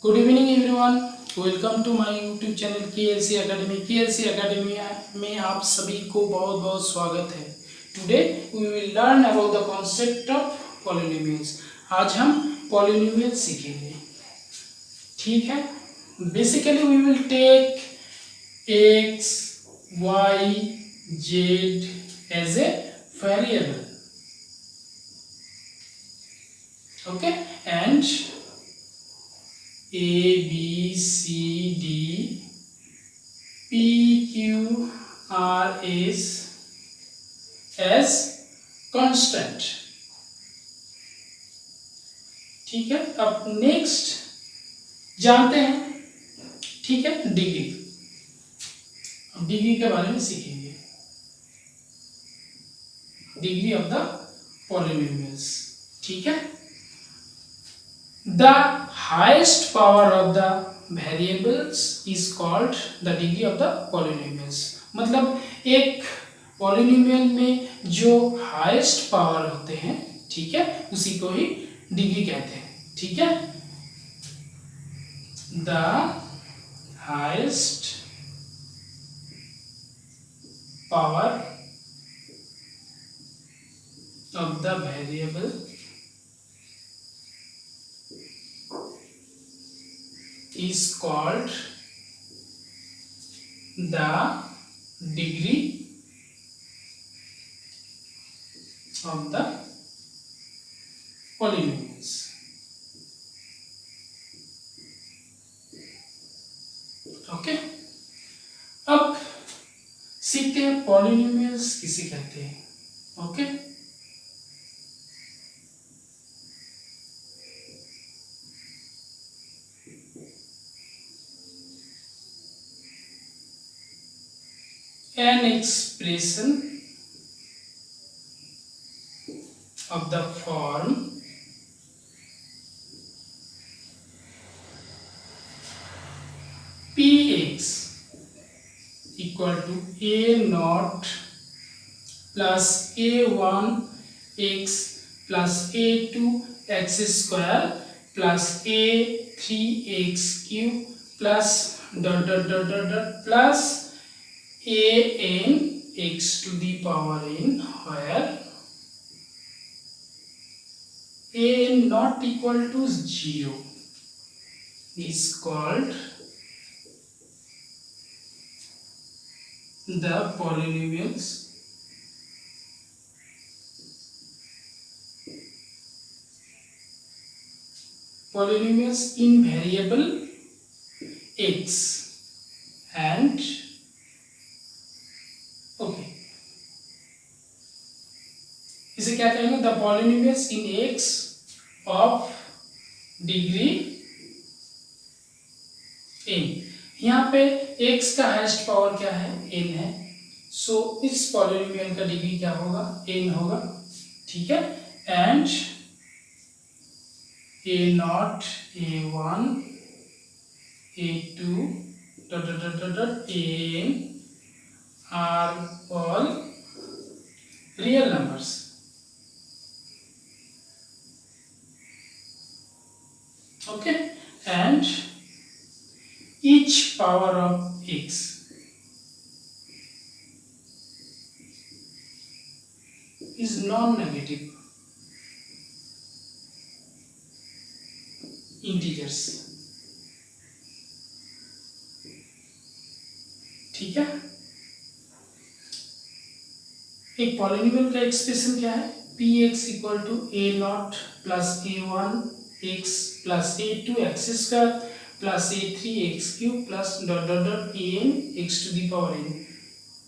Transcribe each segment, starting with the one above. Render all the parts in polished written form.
Good evening everyone, welcome to my YouTube channel KLC academy. KLC academy में आप सभी को बहुत बहुत स्वागत है। Today we will learn about the concept of polynomials. आज हम पॉलिनोमियल सीखेंगे, ठीक है। Basically we will take x y z as a variable, okay, and A, B, C, D, P, Q, R, S as constant, ठीक है। अब next जानते हैं, ठीक है, डिग्री। अब डिग्री के बारे में सीखेंगे, डिग्री ऑफ द पॉलिनोमियल्स, ठीक है। The highest power of the variables is called the degree of the polynomials। मतलब एक पॉलिनोमियल में जो हाईएस्ट पावर होते हैं, ठीक है, उसी को ही डिग्री कहते हैं, ठीक है। The highest power of the variable is called the degree of the polynomials, okay. अब सीखते हैं पॉलिनोमियल्स किसे कहते हैं, okay. An expression of the form Px equal to A naught plus A1 x plus A2 x square plus A3 x cube plus dot dot dot dot dot plus an x to the power n, where an not equal to 0 is called the polynomials in variable x and okay, इसे क्या कहेंगे? The polynomials in x of degree n. यहाँ पे x का highest power क्या है? N है। सो इस पॉलिनोमियल का डिग्री क्या होगा? एन होगा, ठीक है। And a not, A one, A two, dot dot dot dot A n are all real numbers, okay, and each power of x is non-negative integers, ठीक है। एक पॉलिनोमियल का एक्सप्रेशन क्या है? P x equal to a naught plus a one x plus a two x square plus a three x cube plus dot dot dot A n x to the power n,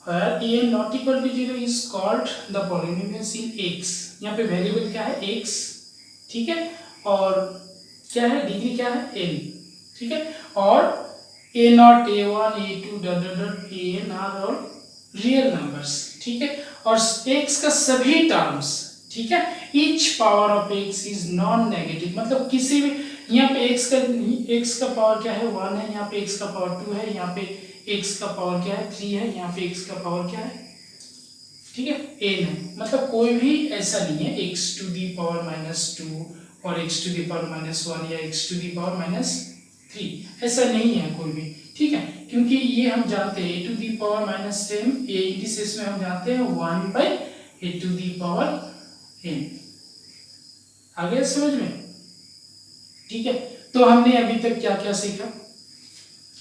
where a n not equal to 0 is called the polynomials in x. यहाँ पे variable क्या है? X, ठीक है। और क्या है? Degree क्या है? एन, ठीक है। और A not, A one, A two, dot dot dot A N are all real numbers, ठीक है। और x का सभी टर्म्स, ठीक है, each power of x is non negative, मतलब किसी भी, यहाँ पे x का पावर क्या है? 1 है, यहाँ पे x का पावर 2 है, यहाँ पे x का पावर क्या है? 3 है, यहाँ पे x का पावर क्या है? ठीक है, n है। मतलब कोई भी ऐसा नहीं है x टू दी पावर -2 और x टू दी पावर -1 या x टू दी पावर 3, ऐसा नहीं है कोई भी, ठीक है, क्योंकि ये हम जानते हैं a to the power minus m, ये इंडिसेस में हम जानते हैं 1 by a to the power n। आ गया समझ में? ठीक है, तो हमने अभी तक क्या क्या सीखा?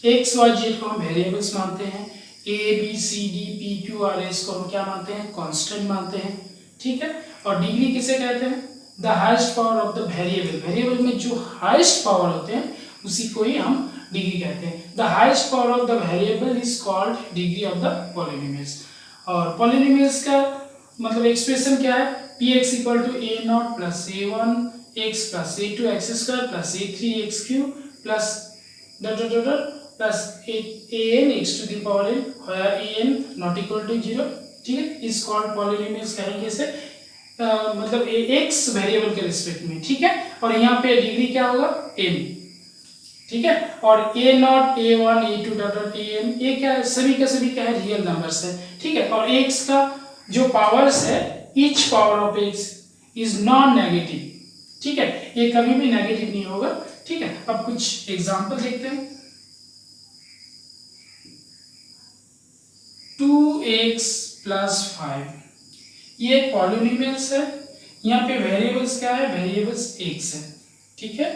एक्स वाई जेड को हम वेरिएबल्स मानते हैं, A B C D P Q R S को हम क्या मानते हैं? कांस्टेंट मानते हैं, ठीक है। और डिग्री किसे कहते हैं? The highest power of the variable, variable में जो हाईएस्ट पावर होते हैं उसी को ही हम डिग्री कहते हैं। The highest power of the variable is called degree of the polynomials. और पॉलिनोमियल्स का मतलब एक्सप्रेशन क्या है? P x equal to a naught plus a one x plus a two x square plus a three x cube plus dot dot dot plus a n x to the power n, where a n not equal to 0, ठीक है, is called polynomials कहेंगे इसे, मतलब x variable के respect में, ठीक है। और यहाँ पे डिग्री क्या होगा? एन, ठीक है। और A not a one A two dot dot A N, ये क्या है? सभी का सभी क्या है? रियल नंबर्स है, ठीक है। और एक्स का जो पावर्स है, each power of x is non negative, ठीक है, ये कभी भी नेगेटिव नहीं होगा, ठीक है। अब कुछ एग्जांपल देखते हैं। 2x प्लस 5, ये पॉलिनोमियल्स है, यहाँ पे वेरिएबल्स क्या है? वेरिएबल्स x है, ठीक है।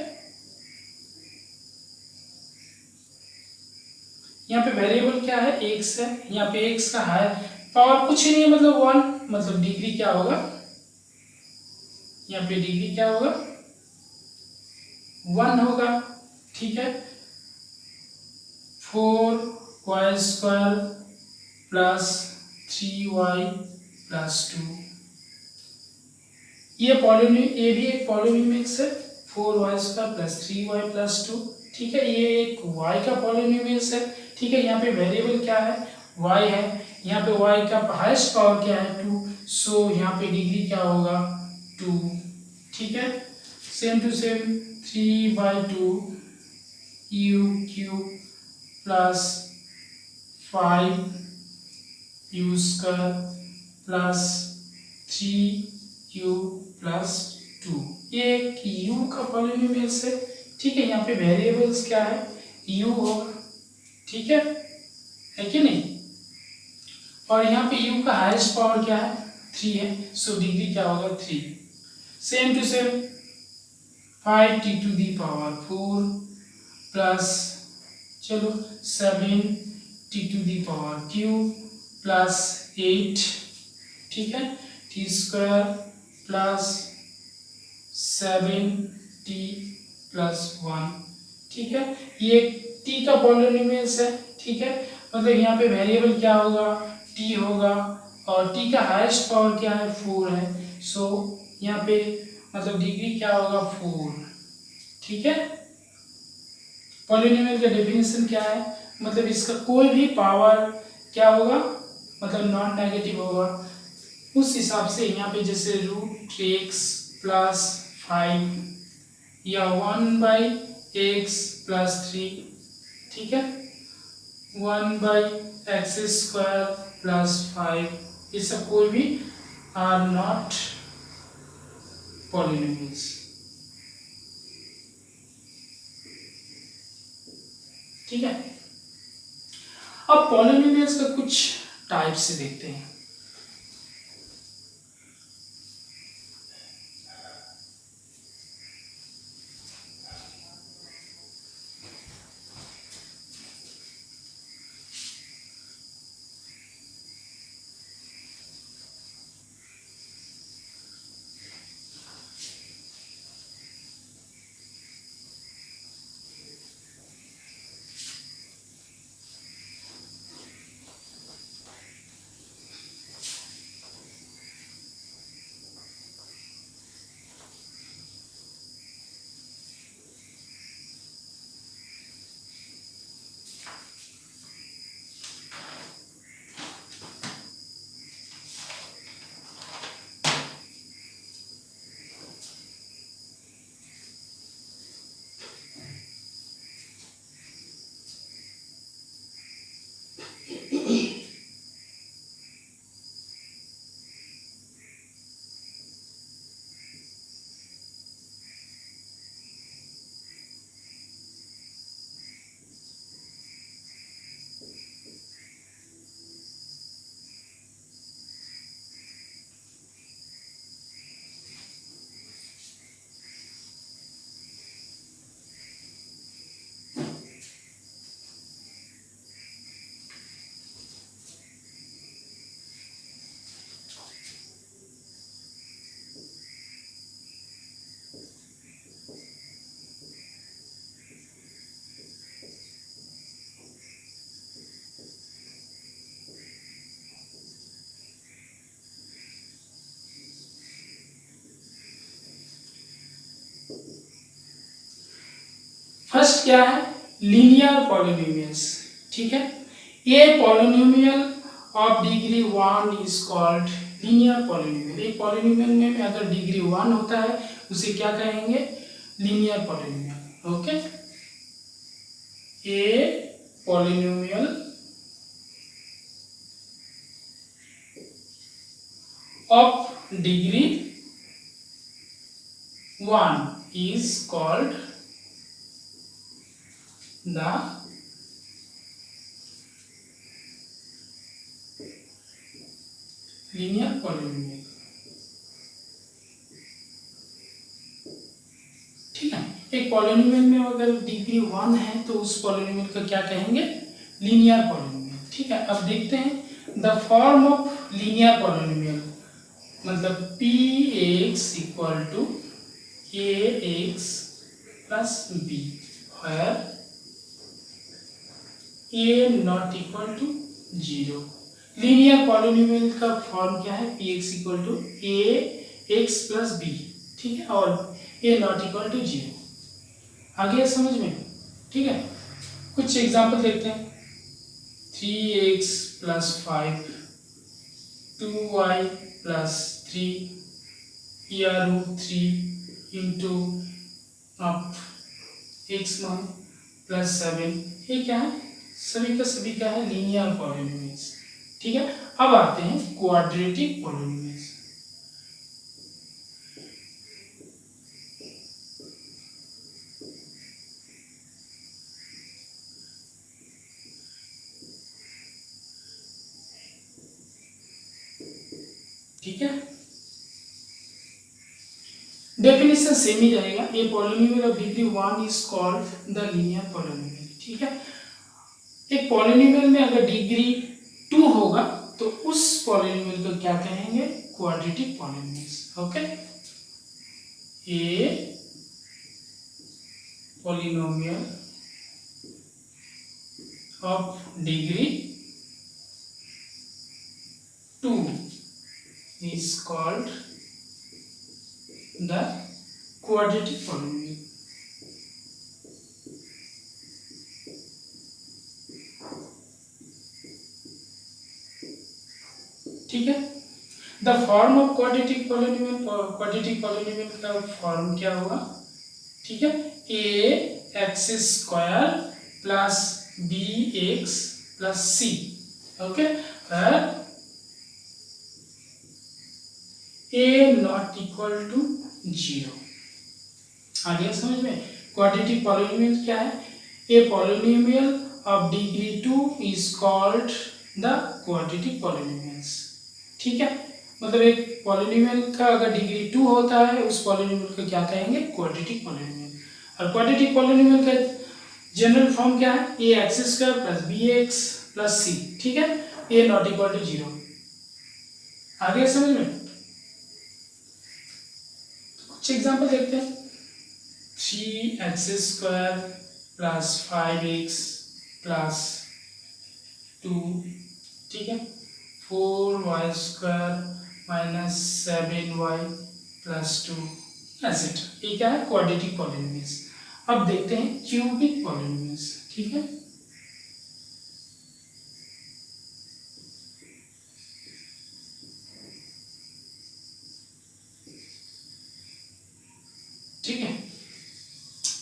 यहाँ पे वेरिएबल क्या है? x है, यहाँ पे x का है पावर कुछ ही नहीं है, मतलब 1, मतलब डिग्री क्या होगा? यहाँ पे डिग्री क्या होगा? 1 होगा, ठीक है। 4y square plus 3y plus 2, ये भी एक पॉलिनोमियल्स है, 4y square plus 3y plus 2, ठीक है। ये एक y का पॉलिनोमियल्स है, ठीक है। यहाँ पे वेरिएबल क्या है? y है, यहाँ पे y का हाईएस्ट पावर क्या है? 2, सो यहाँ पे डिग्री क्या होगा? 2, ठीक है। Same to same 3/2 u cube plus 5 u square plus 3u plus 2, ये एक u का पॉलिनोमियल्स है, ठीक है। यहाँ पे वेरिएबल्स क्या है? u होगा, ठीक है कि नहीं। और यहाँ पे u का हाईएस्ट पावर क्या है? 3 है, सो डिग्री क्या होगा? 3। Same to same 5t to the power 4 plus चलो 7t to the power cube plus 8, ठीक है, T square plus 7t plus 1, ठीक है। ये t का पॉलिनोमियल्स है, ठीक है, मतलब यहाँ पे वेरिएबल क्या होगा? t होगा, और t का हाईएस्ट पावर क्या है? 4 है, सो यहाँ पे मतलब डिग्री क्या होगा? 4, ठीक है। पॉलिनोमियल का डेफिनेशन क्या है? मतलब इसका कोई भी पावर क्या होगा? मतलब नॉन नेगेटिव होगा, उस हिसाब से यहाँ पे जैसे √x प्लस 5 या 1/x प्लस 3, ठीक है, 1/x स्क्वायर प्लस 5, ये सब कोई भी आर नॉट पॉलिनोमियल्स, ठीक है। अब पॉलिनोमियल्स का कुछ टाइप से देखते हैं। फर्स्ट क्या है, लीनियर पॉलिनोमियल्स, ठीक है। A polynomial of degree 1 is called linear polynomial. एक पॉलिनोमियल में अगर डिग्री 1 होता है उसे क्या कहेंगे, linear polynomial. Okay, a polynomial of degree 1 is called the linear polynomial, ठीक है। एक पॉलिनोमियल में अगर डिग्री 1 है तो उस पॉलिनोमियल को क्या कहेंगे, लीनियर पॉलिनोमियल, ठीक है। अब देखते हैं the form of linear polynomial, मतलब P x equal to ax plus b where a not equal to 0। Linear polynomial का फॉर्म क्या है, px equal to ax plus b, ठीक है, और a नॉट इक्वल टू 0। आ गया समझ में, ठीक है। कुछ एग्जांपल देखते हैं। 3x प्लस 5, 2y प्लस 3 या √3 इंटू अब x1 प्लस 7, ये क्या है, सभी का सभी क्या है, लीनियर पॉलिनोमियल्स, ठीक है। अब आते हैं क्वाड्रेटिक पॉलिनोमियल्स। ठीक है, डेफिनेशन सेम ही रहेगा। ए polynomial of degree 1 is called the linear polynomial, ठीक है। एक पॉलिनोमियल में अगर डिग्री 2 होगा तो उस पॉलिनोमियल को क्या कहेंगे, quadratic polynomials. Okay, a polynomial of degree 2 is called the quadratic polynomial। ठीक है, the form of quadratic polynomial का फॉर्म क्या होगा, ठीक है, A X square plus B X plus C. Okay, A not equal to 0। आ गया समझ में। क्वाड्रेटिक पॉलिनोमियल क्या है, a polynomial of degree 2 is called the quadratic polynomials, ठीक है। मतलब एक पॉलिनोमियल का अगर डिग्री 2 होता है उस पॉलिनोमियल को क्या कहेंगे, क्वाड्रेटिक पॉलिनोमियल। और क्वाड्रेटिक पॉलिनोमियल का जनरल फॉर्म क्या है, A X square plus B X plus C, ठीक है, ए नॉट इक्वल टू 0। आ गया समझ में। कुछ एग्जांपल देखते हैं। 3x square plus 5x plus 2, ठीक है, 4y square minus 7y plus 2, etcetera. ये क्या है, क्वाड्रेटिक पॉलिनोमियल्स। अब देखते हैं क्यूबिक पॉलिनोमियल्स, ठीक है। ठीक है,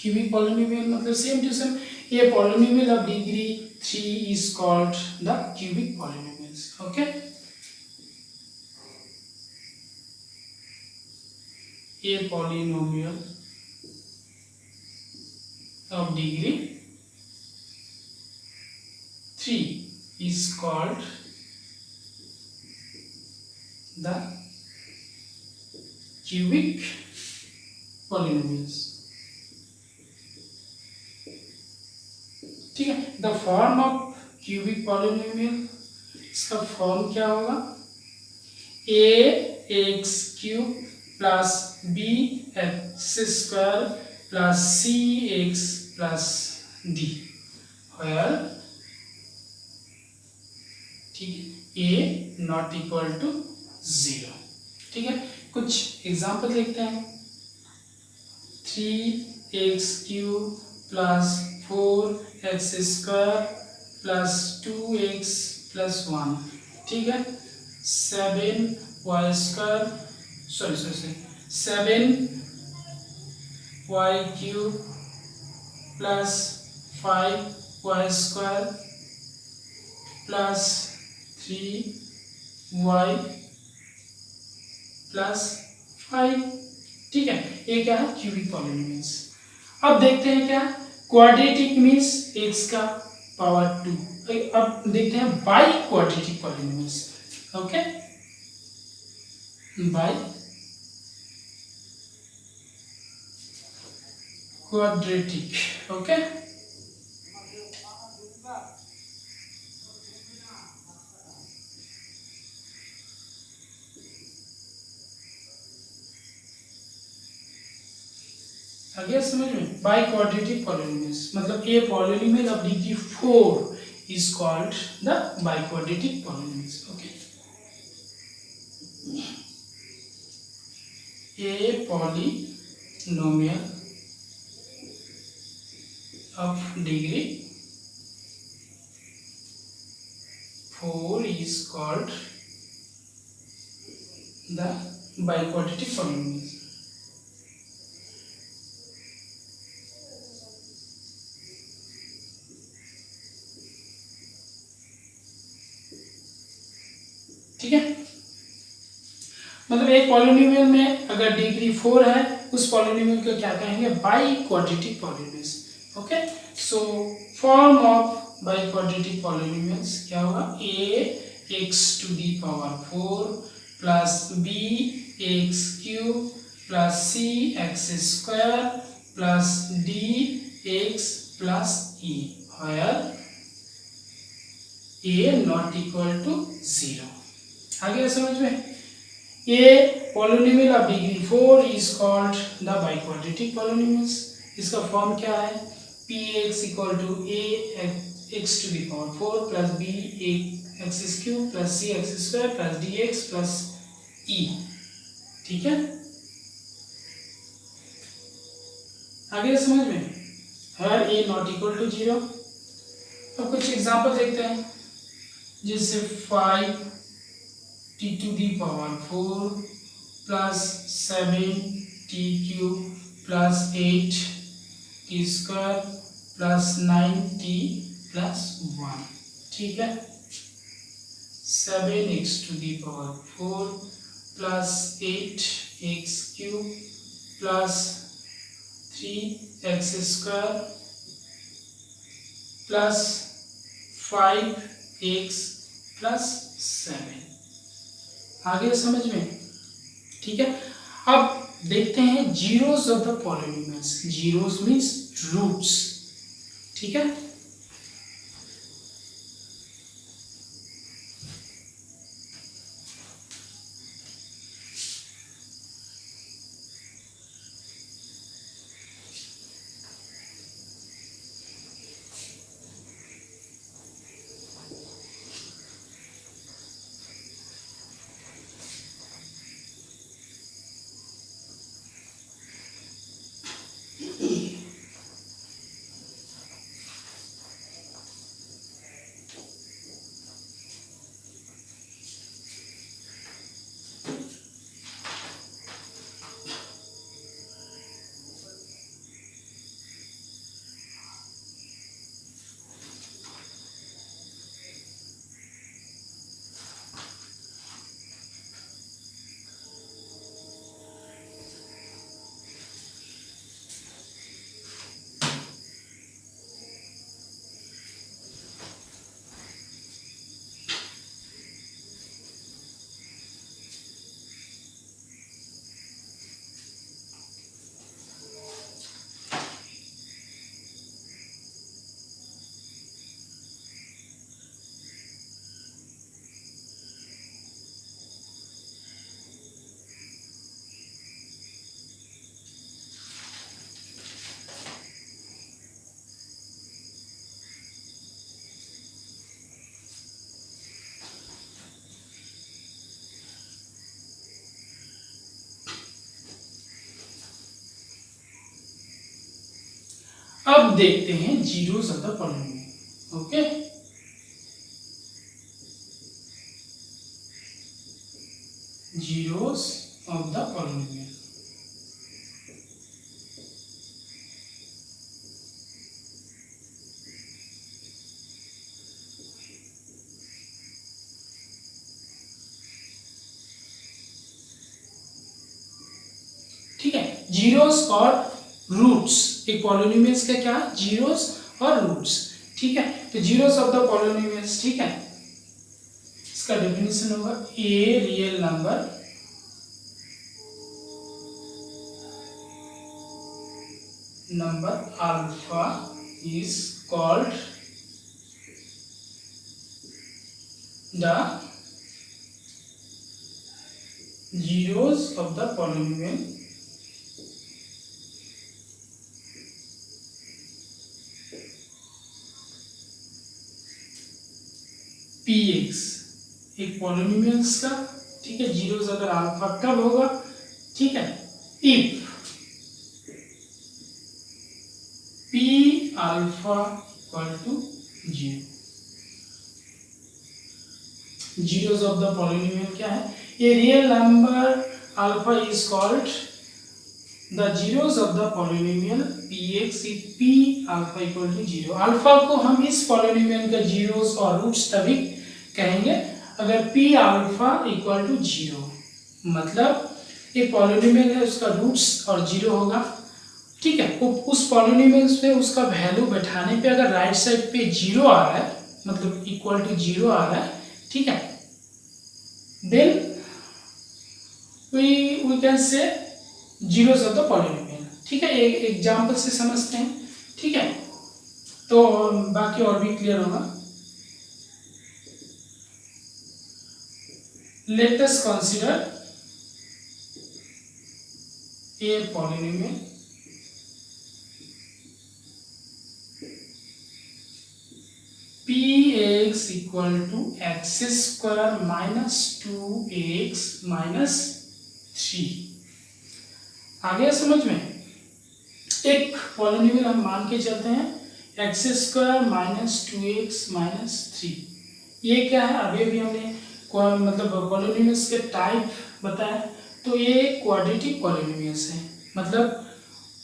क्यूबिक पॉलिनोमियल मतलब सेम टू सेम। ये polynomial of degree 3 is called the cubic polynomials. Okay, ये polynomial of degree 3 is called the cubic polynomials, ठीक है। The form of cubic polynomial, इसका फॉर्म क्या होगा, A X cube plus B X square plus C X plus D, where, ठीक है, A not equal to 0, ठीक है। कुछ एग्जांपल देखते हैं। 3x cube plus 4x² plus 2x plus 1, ठीक है। 7y² sorry 7y³ plus 5y² plus 3y plus 5, ठीक है। ये क्या है, क्यूबिक पॉलिनोमियल्स। अब देखते हैं क्या क्वाड्रेटिक मीन्स x का पावर 2। अब देखते हैं bi quadratic polynomials. Okay, bi quadratic. Okay, आ गया समझ में। बाई क्वाड्रेटिक पॉलिनोमियल्स मतलब a polynomial of degree 4 is called the biquadratic polynomials. Okay, a polynomial of degree 4 is called the biquadratic polynomials. ठीक है, मतलब एक पॉलिनोमियल में अगर डिग्री 4 है उस पॉलिनोमियल को क्या कहेंगे, by quadratic polynomials. Okay, so form of by quadratic polynomials क्या होगा, ax⁴ plus bx³ plus cx² plus dx plus e, where a not equal to 0। आ गया समझ में। A polynomial of degree 4 is called the biquadratic polynomials. इसका form क्या है, px equal to ax⁴ plus bx³ plus cx² plus dx plus e, ठीक है। आ गया समझ में, हर a नॉट इक्वल टू 0। अब कुछ एग्जांपल देखते हैं, जैसे 5t⁴ plus 7t³ plus 8t² plus 9t plus 1, ठीक है। 7x⁴ plus 8x³ plus 3x² plus 5x plus 7। आ गया समझ में, ठीक है। अब देखते हैं zeros of the polynomials. Zeros means roots, ठीक है। अब देखते हैं zeros of the polynomial. Okay, zeros of the polynomial. ठीक है, जीरोस और रूट्स, एक पॉलिनोमियल्स का क्या है, जीरोस और रूट्स। ठीक है, तो जीरोस ऑफ द पॉलिनोमियल्स, ठीक है, इसका डेफिनेशन होगा a real number alpha is called the zeros of the polynomial px, एक पॉलिनोमियल्स का, ठीक है, जीरोस अगर अल्फा कब होगा, ठीक है, if p alpha equal to 0। Zeros of the polynomial क्या है, a real number alpha is called the zeros of the polynomial px if p alpha equal to 0। Alpha को हम इस पॉलिनोमियल का जीरोस और रूट्स तभी कहेंगे अगर p अल्फा इक्वल टू 0, मतलब एक पॉलिनोमियल है उसका रूट्स और 0 होगा। ठीक है, उस पॉलिनोमियल पे उसका वैल्यू बैठाने पे अगर राइट साइड पे 0 आ रहा है, मतलब इक्वल टू 0 आ रहा है, ठीक है, then we can say zeros of the polynomial। ठीक है, एक एग्जांपल से समझते हैं। ठीक है, तो बाकी और भी क्लियर होगा। Let us consider a polynomial px equal to x square minus 2x minus 3। आ गया समझ में? एक पॉलिनोमियल हम मान के चलते हैं x square minus 2x minus 3। ये क्या है, अभी भी हमने मतलब पॉलिनोमियल्स के टाइप बताया, तो ये क्वाड्रेटिक पॉलिनोमियल्स है, मतलब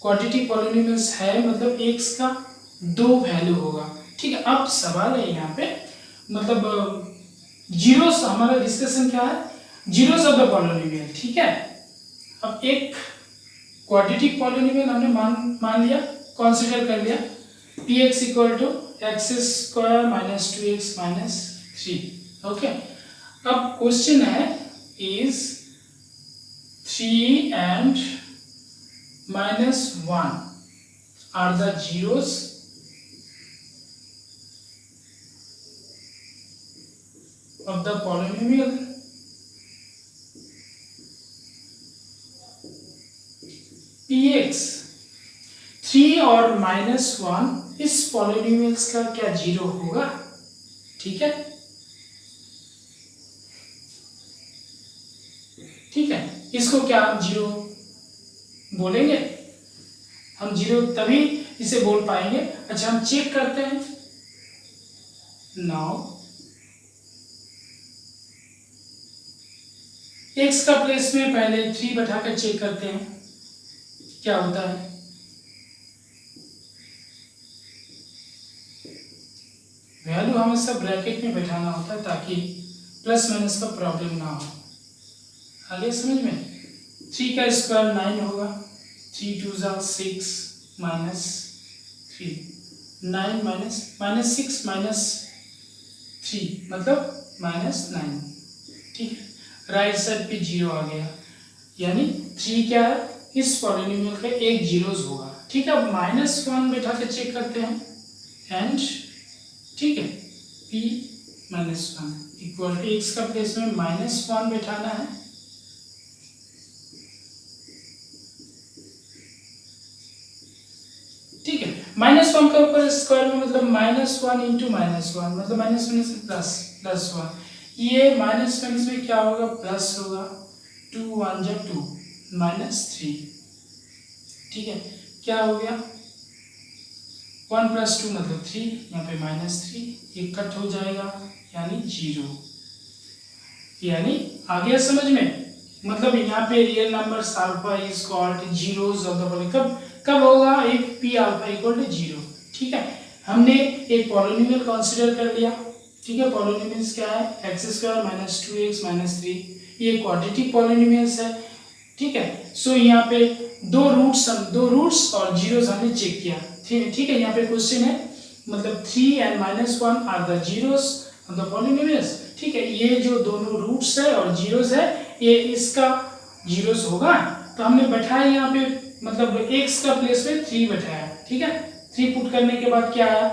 क्वाड्रेटिक पॉलिनोमियल्स है, मतलब x का 2 वैल्यू होगा। ठीक है, अब सवाल है यहाँ पे, मतलब जीरोस, हमारा डिस्कशन क्या है, जीरोस ऑफ द पॉलिनोमियल। ठीक है, अब एक क्वाड्रेटिक पॉलिनोमियल हमने मान लिया, कंसीडर कर लिया, px equal to x square minus 2x minus 3। Okay, अब क्वेश्चन है is 3 and -1 are the zeros of the polynomial px। 3 और -1 इस पॉलिनोमियल्स का क्या 0 होगा? ठीक है, ठीक है, इसको क्या हम 0 बोलेंगे? हम 0 तभी इसे बोल पाएंगे। अच्छा, हम चेक करते हैं नाउ, x का प्लेस में पहले 3 बैठाकर चेक करते हैं क्या होता है। वैल्यू हमेशा ब्रैकेट में बैठाना होता है ताकि प्लस माइनस का प्रॉब्लम ना हो। आगे समझ में? 3 का स्क्वायर 9 होगा, 3 2 जा 6 माइनस 3, 9 माइनस 6 माइनस 3 मतलब -9। ठीक है, राइट साइड पे 0 आ गया, यानी 3 क्या है, इस पॉलिनोमियल का एक जीरोस होगा। ठीक है, अब -1 बैठा के चेक करते हैं एंड, ठीक है, p -1 इक्वल x का प्लेस में -1 बैठाना है, ठीक है, -1 का ऊपर स्क्वायर में मतलब -1 इंटू -1 मतलब -1 से +1, ये माइनस में क्या होगा, प्लस होगा, 2 1 जा 2 -3। ठीक है, क्या हो गया, 1 + 2 मतलब 3, यहाँ पे -3, ये कट हो जाएगा यानी 0। यानी आ गया समझ में? मतलब यहाँ पे real numbers alpha is called zeros of the polynomial. कब कब होगा? If p alpha equal to 0। ठीक है, हमने एक पॉलिनोमियल कंसीडर कर लिया। ठीक है, पॉलिनोमियल्स क्या है? x² - 2x - 3, ये क्वाड्रेटिक पॉलिनोमियल्स है। ठीक है, सो यहाँ पे दो रूट्स और जीरोस हमने चेक किया। ठीक है, यहाँ पे क्वेश्चन है मतलब 3 and -1 are the zeros of the polynomials. ठीक है, ये जो दोनों रूट्स है और जीरोस है, ये इसका जीरोस होगा। तो हमने बैठाया यहाँ पे मतलब x का प्लेस में 3 बैठाया। ठीक है, 3 पुट करने के बाद क्या आया?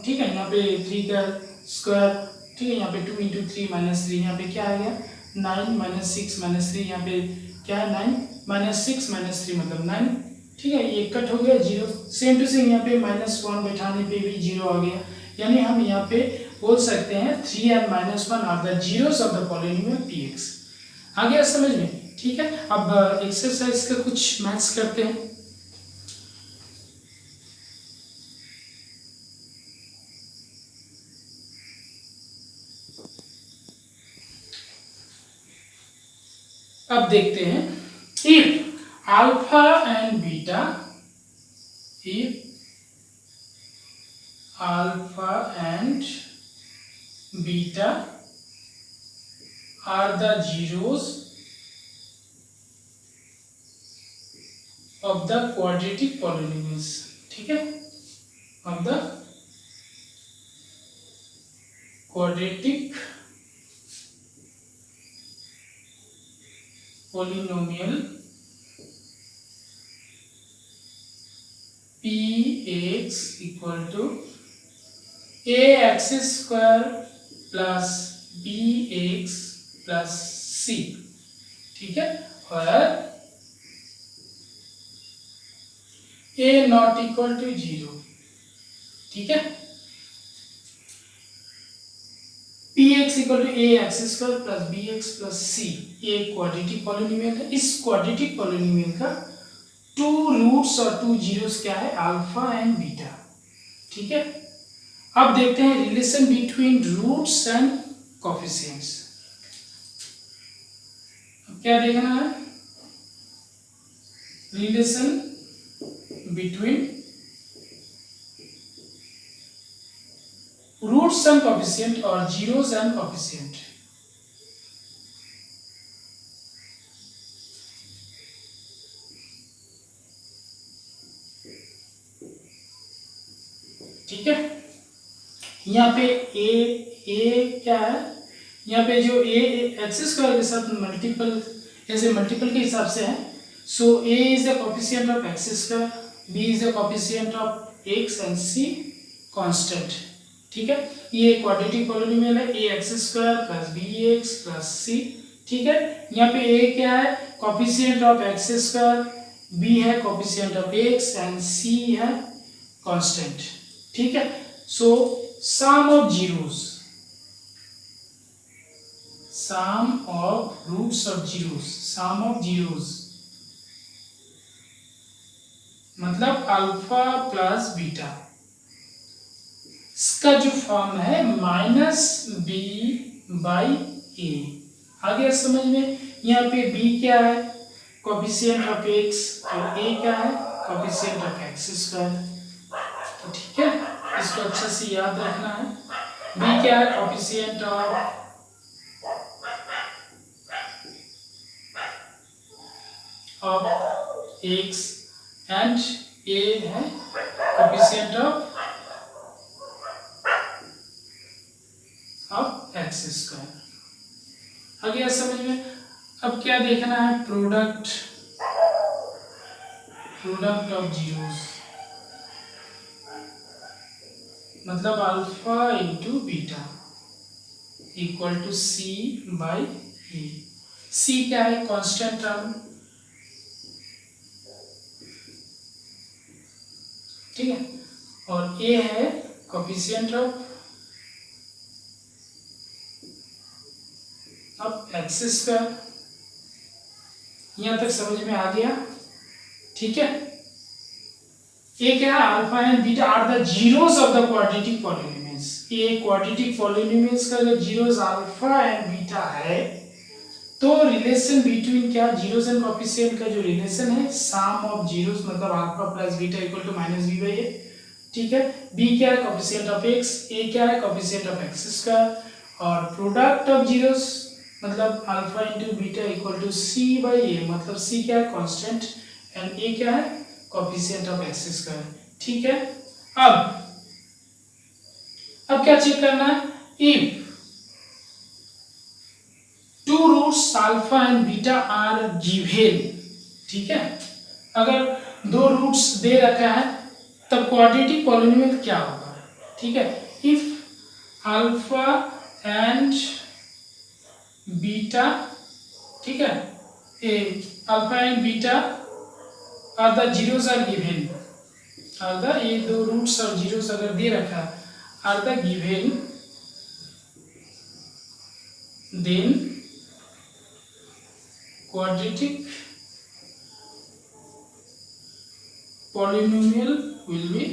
ठीक है, यहाँ पे 3 का स्क्वायर। ठीक है, यहाँ पे 2 × 3 - 3, यहाँ पे क्या आ गया? 9 - 6 - 3, यहाँ पे क्या है? 9 - 6 - 3 मतलब 9। ठीक है, ये कट हो गया 0। सेम टू सेम यहाँ पे -1 बैठाने पे भी 0 आ गया। यानी हम यहाँ पे बोल सकते हैं 3 and -1 are the zeros of the polynomial px। आ गया समझ में? ठीक है, अब एक्सरसाइज का कुछ मैथ्स करते हैं। अब देखते हैं, if alpha and beta, if alpha and beta are the zeros of the quadratic polynomials। ठीक है, of the quadratic polynomial px equal to ax² plus bx plus c। ठीक है, और a not equal to 0। ठीक है, px equal to ax² plus bx plus c, ये quadratic polynomial है। इस क्वाड्रेटिक पॉलिनोमियल का 2 रूट्स और 2 जीरोस क्या है? Alpha and beta. ठीक है, अब देखते हैं relation between roots and coefficients. अब क्या देखना है? Relation between roots and coefficient और जीरोस एंड कोफिशिएंट। ठीक है, यहाँ पे a क्या है? यहाँ पे जो a x² के साथ मल्टीपल ऐसे मल्टीपल के हिसाब से है। सो a is the coefficient of x², b is the coefficient of x and c constant. ठीक है, ये क्वाड्रेटिक पॉलिनोमियल है ax² plus bx plus c। ठीक है, यहाँ पे a क्या है? कोफिशिएंट ऑफ x², b है coefficient of x and c है कांस्टेंट। ठीक है, so sum of zeros, sum of roots of zeros, sum of zeros मतलब अल्फा प्लस बीटा, इसका जो फॉर्म है -b/a। आ गया समझ में? यहाँ पे b क्या है? कोफिशिएंट ऑफ x, और a क्या है? Coefficient of x²। तो ठीक है, इसको अच्छे से याद रखना है। b क्या है? Coefficient of x and a है कोफिशिएंट ऑफ x²। आ गया समझ में? अब क्या देखना है? प्रोडक्ट ऑफ जीरोस मतलब alpha into beta equal to c/a। c क्या है? Constant term. ठीक है, और a है कोफिशिएंट ऑफ x²। यहां तक समझ में आ गया? ठीक है, ए क्या है, alpha and beta are the zeros of the quadratic polynomials. ये क्वाड्रेटिक पॉलिनोमियल्स का जो जीरोस अल्फा एंड बीटा है, तो रिलेशन बिटवीन क्या, जीरोस एंड कोफिशिएंट का जो रिलेशन है, सम ऑफ जीरोस मतलब alpha plus beta equal to minus B by A. ठीक है, बी क्या है, कोफिशिएंट ऑफ एक्स, ए क्या है, कोफिशिएंट ऑफ एक्स स्क्वायर, और प्रोडक्ट ऑफ जीरोस मतलब alpha into beta equal to C by A, मतलब सी क्या है, कांस्टेंट, एंड ए क्या है, कोफिशिएंट ऑफ एक्स स्क्वायर। ठीक है, अब क्या चेक करना है, if two roots alpha and beta are given. ठीक है, अगर दो रूट्स दे रखा है तब क्वाड्रेटिक पॉलिनोमियल क्या होगा। ठीक है, इफ अल्फा एंड बीटा, ठीक है, a alpha and beta are the zeros are given, are the, ये दो रूट्स और जीरोस अगर दे रखा है, are the given, then quadratic polynomial will be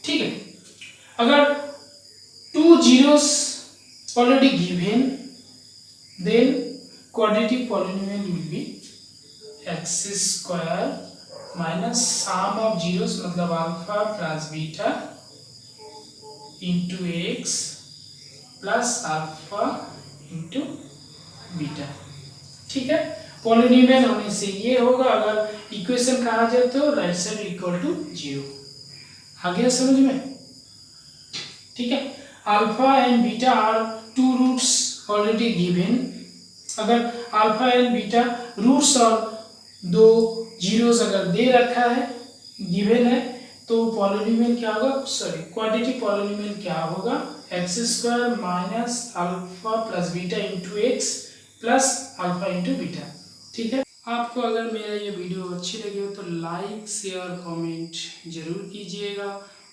ठीक है, अगर two zeros already given, then quadratic polynomial will be x square minus sum of zeros मतलब alpha plus beta into x plus alpha into beta. ठीक है, polynomial होने से ये होगा, अगर इक्वेशन कहा जाए तो राइट साइड इक्वल टू 0। आ गया समझ में। ठीक है, alpha and beta are two roots already given, अगर अल्फा एंड बीटा रूट्स और दो जीरोस अगर दे रखा है, गिवन है, तो पॉलिनोमियल क्या होगा, सॉरी क्वाड्रेटिक पॉलिनोमियल क्या होगा, x square minus alpha plus beta into x plus alpha into beta. ठीक है, आपको अगर मेरा ये वीडियो अच्छी लगी हो तो लाइक शेयर कमेंट जरूर कीजिएगा,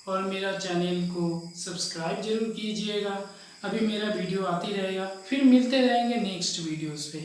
और मेरा चैनल को सब्सक्राइब जरूर कीजिएगा। अभी मेरा वीडियो आती रहेगा, फिर मिलते रहेंगे नेक्स्ट वीडियोस पे।